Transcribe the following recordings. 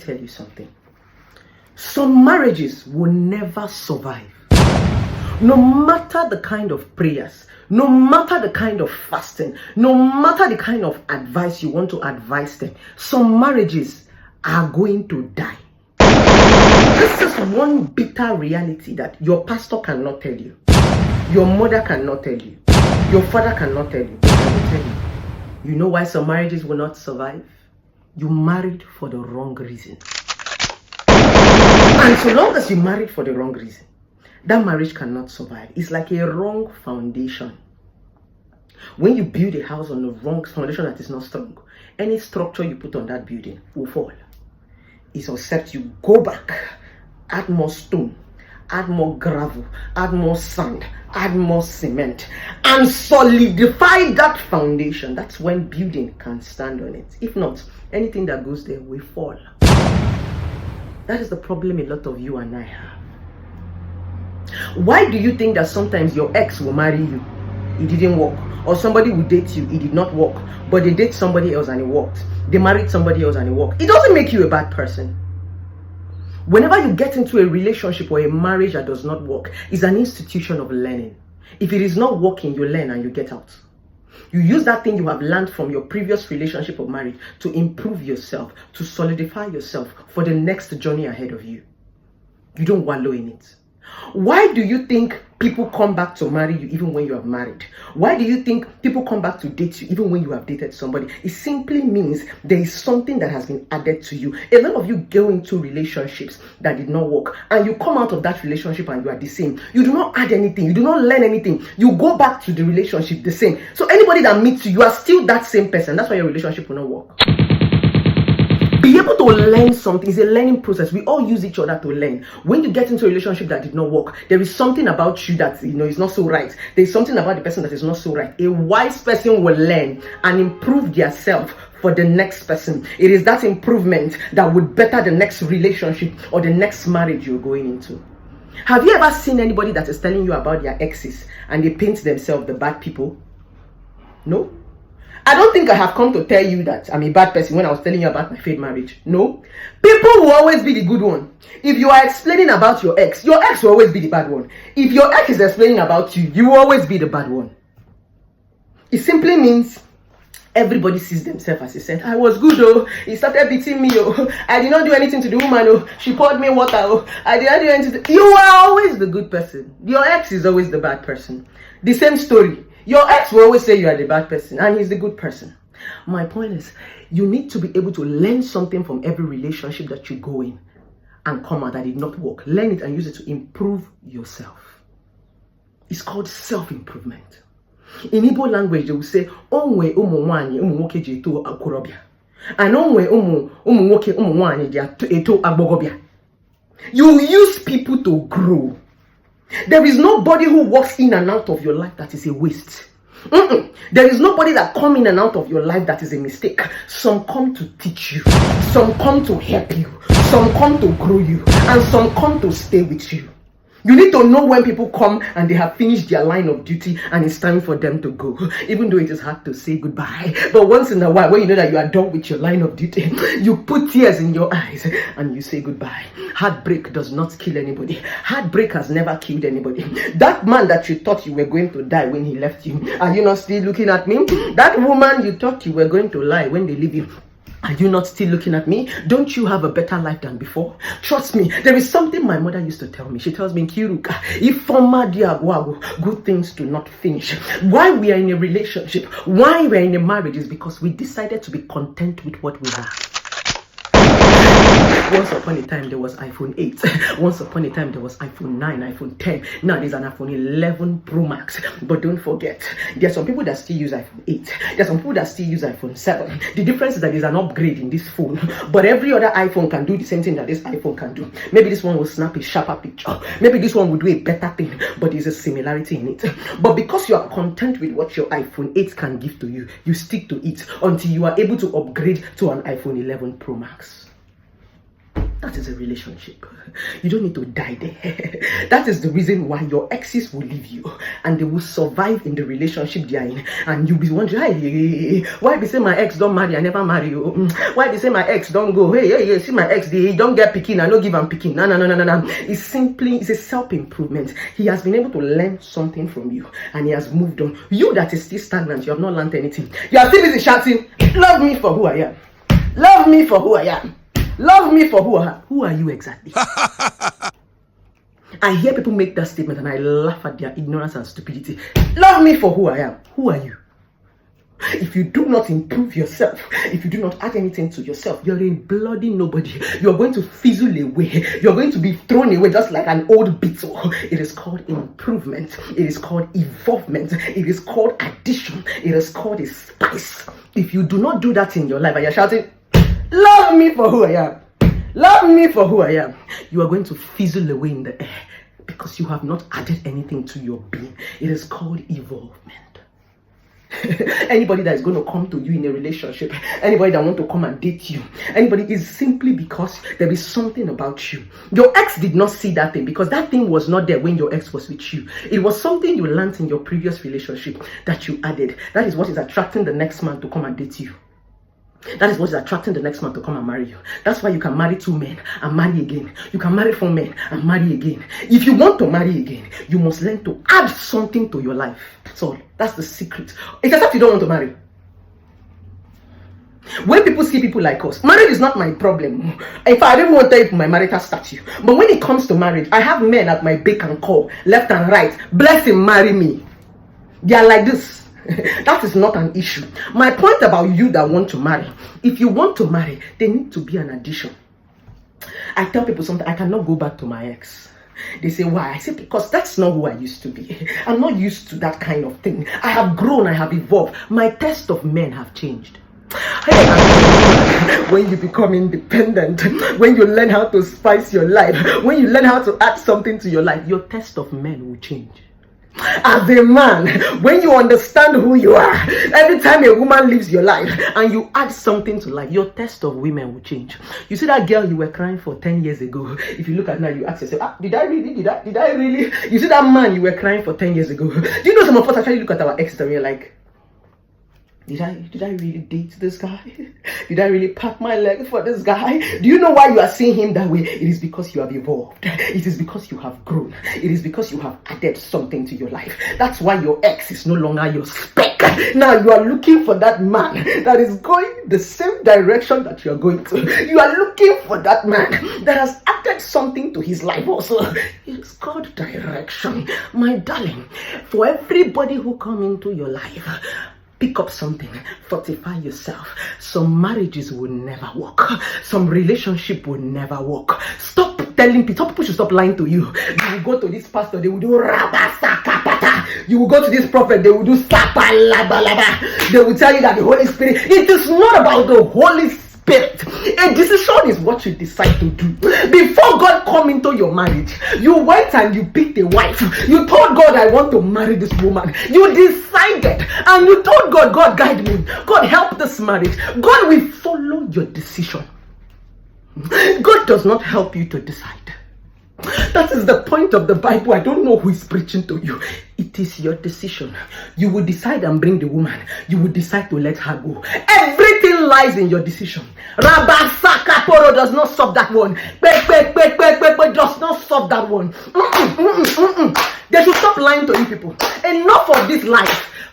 tell you something. Some marriages will never survive. No matter the kind of prayers, no matter the kind of fasting, no matter the kind of advice you want to advise them, some marriages are going to die. This is one bitter reality that your pastor cannot tell you, your mother cannot tell you, your father cannot tell you. But I will tell you. You know why some marriages will not survive? You married for the wrong reason. And so long as you married for the wrong reason, that marriage cannot survive. It's like a wrong foundation. When you build a house on the wrong foundation that is not strong, any structure you put on that building will fall. It's except you go back, add more stone, add more gravel, add more sand, add more cement, and solidify that foundation. That's when building can stand on it. If not, anything that goes there will fall. That is the problem a lot of you and I have. Why do you think that sometimes your ex will marry you, it didn't work? Or somebody will date you, it did not work, but they date somebody else and it worked. They married somebody else and it worked. It doesn't make you a bad person. Whenever you get into a relationship or a marriage that does not work, it's an institution of learning. If it is not working, you learn and you get out. You use that thing you have learned from your previous relationship or marriage to improve yourself, to solidify yourself for the next journey ahead of you. You don't wallow in it. Why do you think people come back to marry you even when you are married? Why do you think people come back to date you even when you have dated somebody? It simply means there is something that has been added to you. A lot of you go into relationships that did not work, and you come out of that relationship and you are the same. You do not add anything. You do not learn anything. You go back to the relationship the same. So anybody that meets you, you are still that same person. That's why your relationship will not work. Be able to learn something is a learning process. We all use each other to learn. When you get into a relationship that did not work, there is something about you that is not so right. There's something about the person that is not so right. A wise person will learn and improve their self for the next person. It is that improvement that would better the next relationship or the next marriage you're going into. Have you ever seen anybody that is telling you about their exes and they paint themselves the bad people? No. I don't think I have come to tell you that I'm a bad person when I was telling you about my failed marriage. No. People will always be the good one. If you are explaining about your ex will always be the bad one. If your ex is explaining about you, you will always be the bad one. It simply means everybody sees themselves as a saint. I was good, oh. He started beating me, oh. I did not do anything to the woman, oh. She poured me water, oh. I did not do anything. You are always the good person. Your ex is always the bad person. The same story. Your ex will always say you are the bad person and he's the good person. My point is, you need to be able to learn something from every relationship that you go in and come out that did not work. Learn it and use it to improve yourself. It's called self-improvement. In Igbo language, they will say, "Onwe umu nwanyi umu nwoke ji eto akorobia," and "Onwe umu nwoke umu nwanyi ji eto agbogobia." You use people to grow. There is nobody who walks in and out of your life that is a waste. There is nobody that come in and out of your life that is a mistake. Some come to teach you, some come to help you, some come to grow you, and some come to stay with you. You need to know when people come and they have finished their line of duty and it's time for them to go. Even though it is hard to say goodbye. But once in a while, when you know that you are done with your line of duty, you put tears in your eyes and you say goodbye. Heartbreak does not kill anybody. Heartbreak has never killed anybody. That man that you thought you were going to die when he left you, are you not still looking at me? That woman you thought you were going to lie when they leave you, are you not still looking at me? Don't you have a better life than before? Trust me, there is something my mother used to tell me. She tells me, Kiruka, if good things do not finish. Why we are in a relationship, why we are in a marriage is because we decided to be content with what we have. Once upon a time, there was iPhone 8. Once upon a time, there was iPhone 9, iPhone 10. Now there's an iPhone 11 Pro Max. But don't forget, there are some people that still use iPhone 8. There are some people that still use iPhone 7. The difference is that there's an upgrade in this phone. But every other iPhone can do the same thing that this iPhone can do. Maybe this one will snap a sharper picture. Maybe this one will do a better thing. But there's a similarity in it. But because you are content with what your iPhone 8 can give to you, you stick to it until you are able to upgrade to an iPhone 11 Pro Max. That is a relationship. You don't need to die there. That is the reason why your exes will leave you and they will survive in the relationship they are in. And you'll be wondering, hey, why they say my ex don't marry, I never marry you? Why they say my ex don't go? Hey, see my ex, they don't get picking, I don't give them picking. No. It's a self-improvement. He has been able to learn something from you and he has moved on. You that is still stagnant, you have not learned anything. You are still busy shouting, love me for who I am. Love me for who I am. Love me for who I am. Who are you exactly? I hear people make that statement and I laugh at their ignorance and stupidity. Love me for who I am. Who are you? If you do not improve yourself, if you do not add anything to yourself, you're a bloody nobody. You're going to fizzle away. You're going to be thrown away just like an old beetle. It is called improvement. It is called evolvement. It is called addition. It is called a spice. If you do not do that in your life and you're shouting, love me for who I am. Love me for who I am. You are going to fizzle away in the air because you have not added anything to your being. It is called evolvement. Anybody that is going to come to you in a relationship, anybody that want to come and date you, anybody is simply because there is something about you. Your ex did not see that thing because that thing was not there when your ex was with you. It was something you learned in your previous relationship that you added. That is what is attracting the next man to come and date you. That is what is attracting the next man to come and marry you. That's why you can marry 2 men and marry again. You can marry 4 men and marry again. If you want to marry again, you must learn to add something to your life. So that's the secret. It's except you don't want to marry. When people see people like us, marriage is not my problem. In fact, I don't want to tell you my marital statue. But when it comes to marriage, I have men at my beck and call, left and right. Bless him, marry me. They are like this. That is not an issue. My point about you that want to marry, if you want to marry, there need to be an addition. I tell people something, I cannot go back to my ex. They say, why? I say, because that's not who I used to be. I'm not used to that kind of thing. I have grown, I have evolved. My taste of men have changed. When you become independent, when you learn how to spice your life, when you learn how to add something to your life, your taste of men will change. As a man, when you understand who you are, every time a woman leaves your life and you add something to life, your taste of women will change. You see that girl you were crying for 10 years ago, if you look at now, you ask yourself, did I really? You see that man you were crying for 10 years ago. Do you know some of us actually look at our exes and we're like, did I really date this guy? Did I really pack my leg for this guy? Do you know why you are seeing him that way? It is because you have evolved. It is because you have grown. It is because you have added something to your life. That's why your ex is no longer your spec. Now you are looking for that man that is going the same direction that you are going to. You are looking for that man that has added something to his life also. It's called direction. My darling, for everybody who come into your life, pick up something, fortify yourself. Some marriages will never work. Some relationship will never work. Stop telling people, some people should stop lying to you. You will go to this pastor, they will do rabasakapata. You will go to this prophet, they will do sapalabalaba. They will tell you that the Holy Spirit, it is not about the Holy Spirit. A decision is what you decide to do. Before God come into your marriage, you went and you picked a wife. You told God, I want to marry this woman. You decided and you told God, God guide me. God help this marriage. God will follow your decision. God does not help you to decide. That is the point of the Bible. I don't know who is preaching to you. It is your decision. You will decide and bring the woman. You will decide to let her go. Everything lies in your decision. Rabasakaporo does not solve that one. Does not solve that one. They should stop lying to you people. Enough of this lies.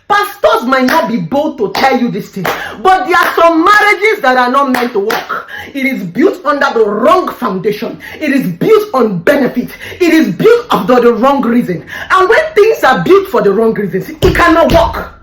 Pastors might not be bold to tell you this thing, but there are some marriages that are not meant to work. It is built under the wrong foundation. It is built on benefit. It is built for the wrong reason. And when things are built for the wrong reasons, it cannot work.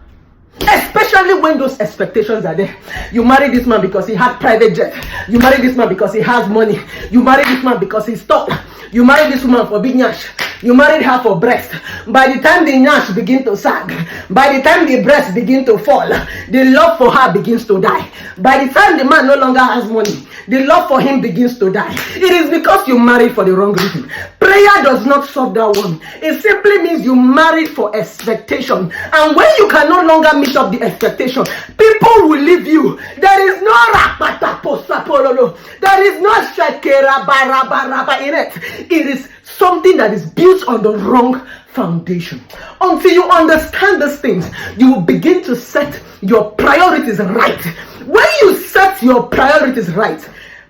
Especially when those expectations are there. You marry this man because he has private jet. You marry this man because he has money. You marry this man because he's top. You marry this woman for big nyash. You married her for breast. By the time the nyash begin to sag, by the time the breast begin to fall, the love for her begins to die. By the time the man no longer has money, the love for him begins to die. It is because you married for the wrong reason. Prayer does not solve that one. It simply means you married for expectation. And when you can no longer meet up the expectation, people will leave you. There is no rapata posapololo. There is no shakera baraba in it. It is something that is built on the wrong foundation. Until you understand these things, you will begin to set your priorities right. When you set your priorities right,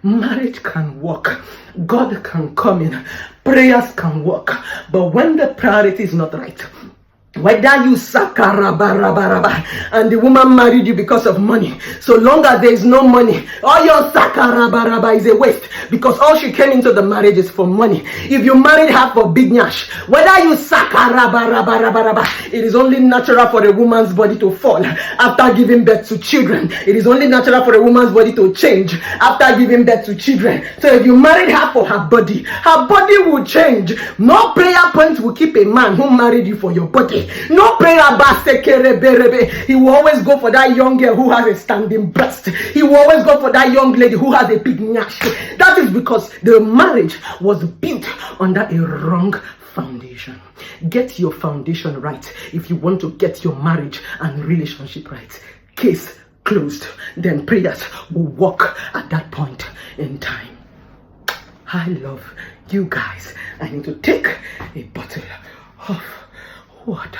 marriage can work. God can come in. Prayers can work. But when the priority is not right, whether you sakarabaraba and the woman married you because of money, so long as there is no money, all your sakarabaraba is a waste, because all she came into the marriage is for money. If you married her for big nyash, whether you sakarabaraba, it is only natural for a woman's body to fall after giving birth to children. It is only natural for a woman's body to change after giving birth to children. So if you married her for her body will change. No prayer point will keep a man who married you for your body. No prayer basekerebe. He will always go for that young girl who has a standing breast. He will always go for that young lady who has a big nyash. That is because the marriage was built under a wrong foundation. Get your foundation right if you want to get your marriage and relationship right. Case closed. Then prayers will work at that point in time. I love you guys. I need to take a bottle of water.